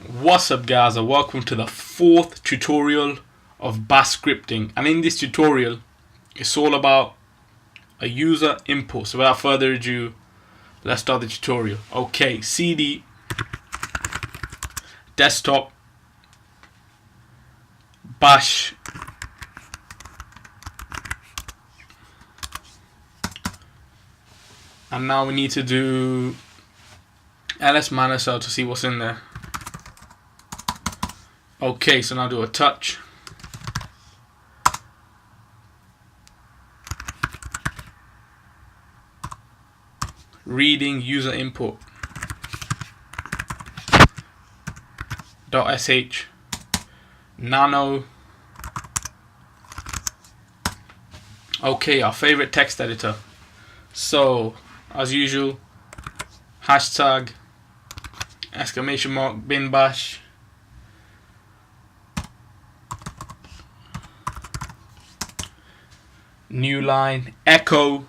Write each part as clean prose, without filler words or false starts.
What's up guys, and welcome to the fourth tutorial of bash scripting. And in this tutorial it's all about a user input. So without further ado, let's start the tutorial. Okay, cd desktop bash and now we need to do ls -l to see what's in there. Okay, so now do a touch. Reading user input .sh nano. Okay, our favorite text editor. So as usual, hashtag exclamation mark bin bash. New line, echo.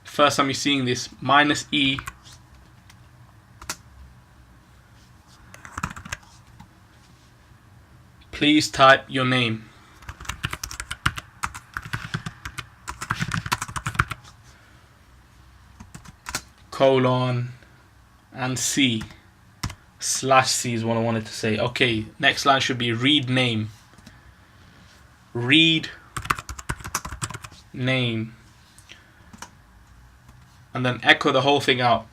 First time you're seeing this, -e. Please type your name. Colon and C. /C is what I wanted to say. Okay, next line should be read name. Read name. And then echo the whole thing out.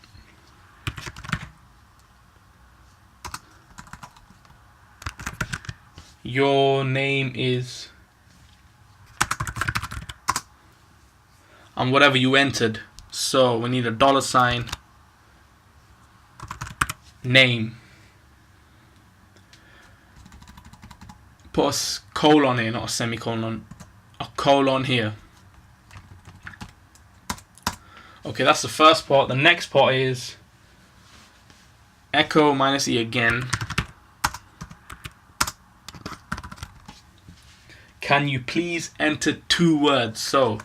Your name is, and whatever you entered. So we need a $, name. Put a colon here, not a semicolon. A colon here. Okay, that's the first part. The next part is echo -e again. Can you please enter 2 words? So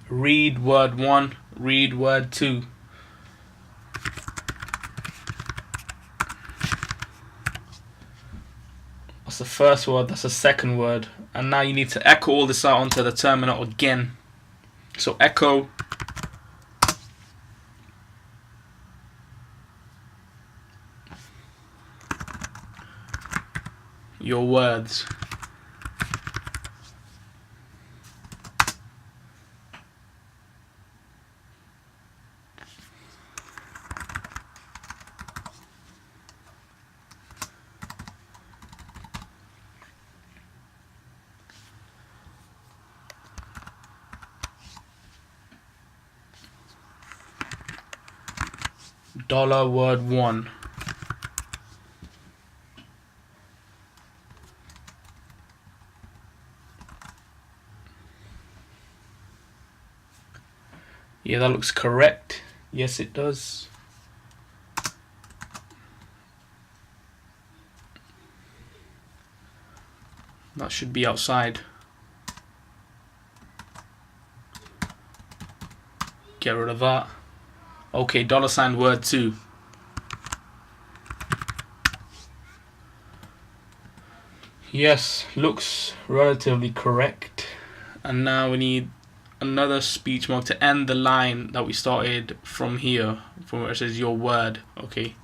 read word 1, read word 2. That's the first word, that's the second word. And now you need to echo all this out onto the terminal again. So echo your words. $word 1. Yeah, that looks correct. Yes, it does. That should be outside. Get rid of that. Okay, $word 2. Yes, looks relatively correct. And now we need another speech mark to end the line that we started from here, from where it says your word. Okay.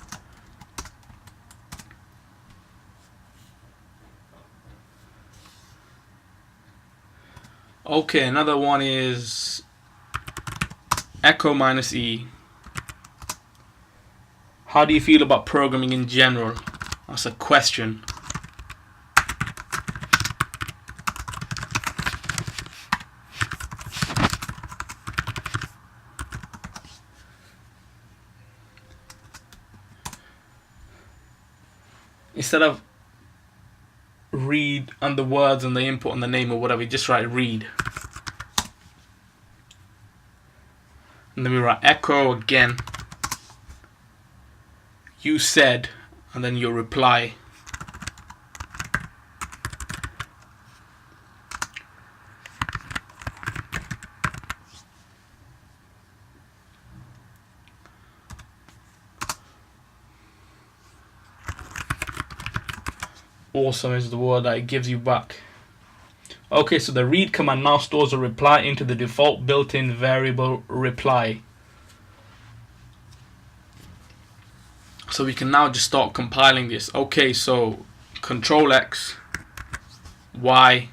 Okay, another one is echo -e. How do you feel about programming in general? That's a question. Instead of read and the words and the input and the name or whatever, you just write read. And then we write echo again. You said, and then your reply. Awesome is the word that it gives you back. Okay, so the read command now stores a reply into the default built-in variable reply. So we can now just start compiling this. Okay, so Control X, Y,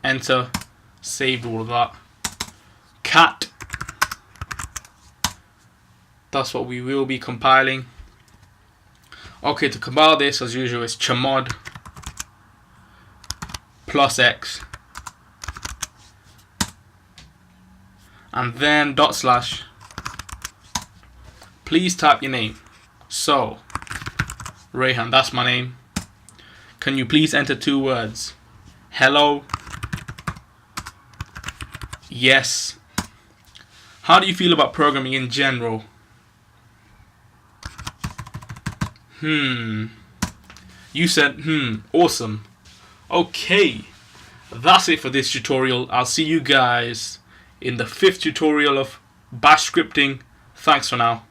enter, saved all of that. Cat, that's what we will be compiling. Okay, to compile this as usual is chmod plus X and then /. Please type your name. So Rayhan, that's my name. Can you please enter 2 words? Hello. Yes. How do you feel about programming in general? You said awesome. Okay, that's it for this tutorial. I'll see you guys in the 5th tutorial of Bash scripting. Thanks for now.